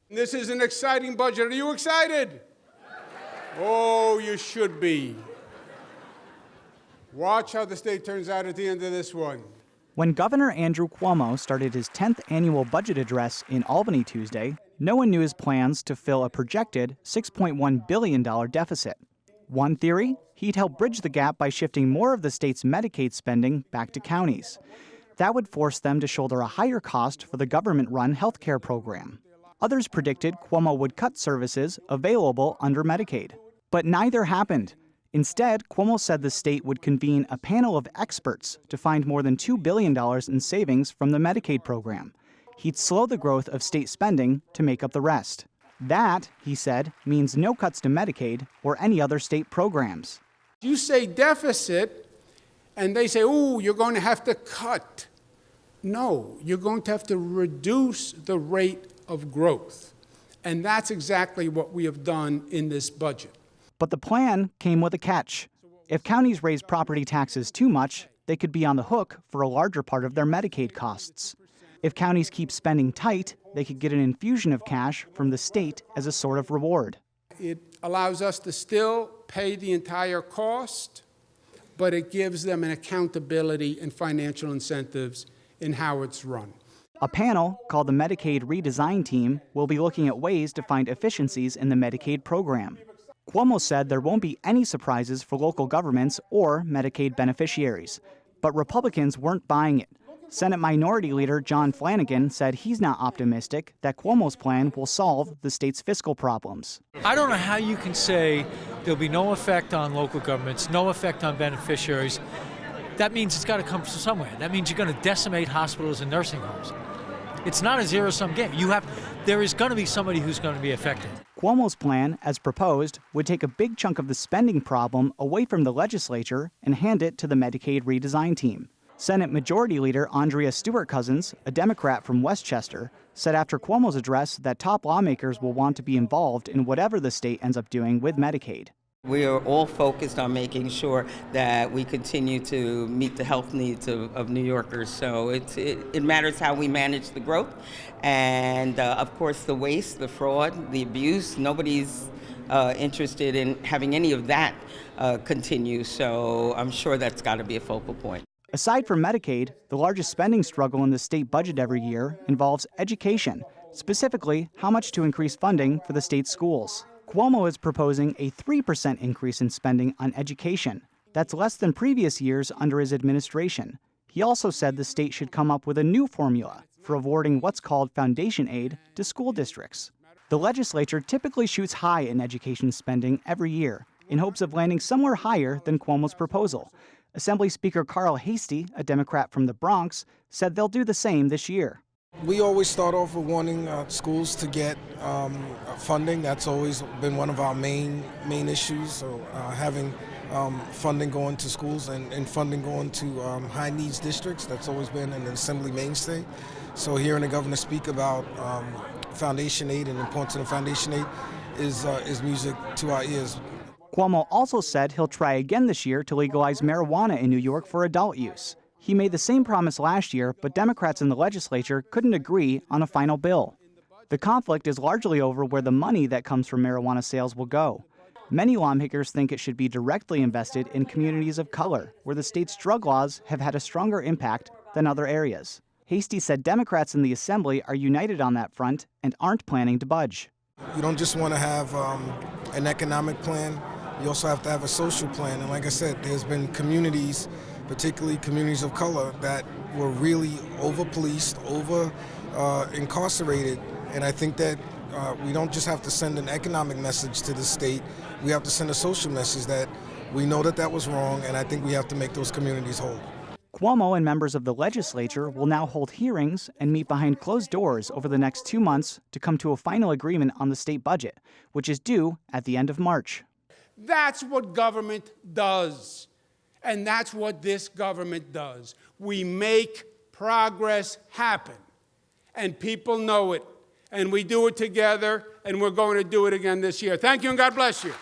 This is an exciting budget. Are you excited? Oh, you should be. Watch how the state turns out at the end of this one. When Governor Andrew Cuomo started his 10th annual budget address in Albany Tuesday, no one knew his plans to fill a projected $6.1 billion deficit. One theory, he'd help bridge the gap by shifting more of the state's Medicaid spending back to counties. That would force them to shoulder a higher cost for the government-run health care program. Others predicted Cuomo would cut services available under Medicaid. But neither happened. Instead, Cuomo said the state would convene a panel of experts to find more than $2 billion in savings from the Medicaid program. He'd slow the growth of state spending to make up the rest. That, he said, means no cuts to Medicaid or any other state programs. You say deficit, and they say, ooh, you're going to have to cut. No, you're going to have to reduce the rate of growth. And that's exactly what we have done in this budget. But the plan came with a catch. If counties raise property taxes too much, they could be on the hook for a larger part of their Medicaid costs. If counties keep spending tight, they could get an infusion of cash from the state as a sort of reward. It allows us to still pay the entire cost, but it gives them an accountability and financial incentives in how it's run. A panel called the Medicaid Redesign Team will be looking at ways to find efficiencies in the Medicaid program. Cuomo said there won't be any surprises for local governments or Medicaid beneficiaries. But Republicans weren't buying it. Senate Minority Leader John Flanagan said he's not optimistic that Cuomo's plan will solve the state's fiscal problems. I don't know how you can say there'll be no effect on local governments, no effect on beneficiaries. That means it's got to come from somewhere. That means you're going to decimate hospitals and nursing homes. It's not a zero-sum game. There is going to be somebody who's going to be affected. Cuomo's plan, as proposed, would take a big chunk of the spending problem away from the legislature and hand it to the Medicaid Redesign Team. Senate Majority Leader Andrea Stewart-Cousins, a Democrat from Westchester, said after Cuomo's address that top lawmakers will want to be involved in whatever the state ends up doing with Medicaid. We are all focused on making sure that we continue to meet the health needs of New Yorkers. So it matters how we manage the growth. And of course, the waste, the fraud, the abuse, nobody's interested in having any of that continue. So I'm sure that's got to be a focal point. Aside from Medicaid, the largest spending struggle in the state budget every year involves education, specifically how much to increase funding for the state's schools. Cuomo is proposing a 3% increase in spending on education. That's less than previous years under his administration. He also said the state should come up with a new formula for awarding what's called foundation aid to school districts. The legislature typically shoots high in education spending every year in hopes of landing somewhere higher than Cuomo's proposal. Assembly Speaker Carl Heastie, a Democrat from the Bronx, said they'll do the same this year. We always start off with wanting schools to get funding. That's always been one of our main issues. So having funding going to schools and funding going to high needs districts, that's always been an Assembly mainstay. So hearing the governor speak about foundation aid and the importance of foundation aid is music to our ears. Cuomo also said he'll try again this year to legalize marijuana in New York for adult use. He made the same promise last year, but Democrats in the legislature couldn't agree on a final bill. The conflict is largely over where the money that comes from marijuana sales will go. Many lawmakers think it should be directly invested in communities of color, where the state's drug laws have had a stronger impact than other areas. Heastie said Democrats in the Assembly are united on that front and aren't planning to budge. You don't just want to have an economic plan, you also have to have a social plan. And like I said, there's been communities, particularly communities of color, that were really over-policed, over-incarcerated. And I think that we don't just have to send an economic message to the state, we have to send a social message that we know that was wrong, and I think we have to make those communities whole. Cuomo and members of the legislature will now hold hearings and meet behind closed doors over the next 2 months to come to a final agreement on the state budget, which is due at the end of March. That's what government does. And that's what this government does. We make progress happen. And people know it. And we do it together, and we're going to do it again this year. Thank you, and God bless you.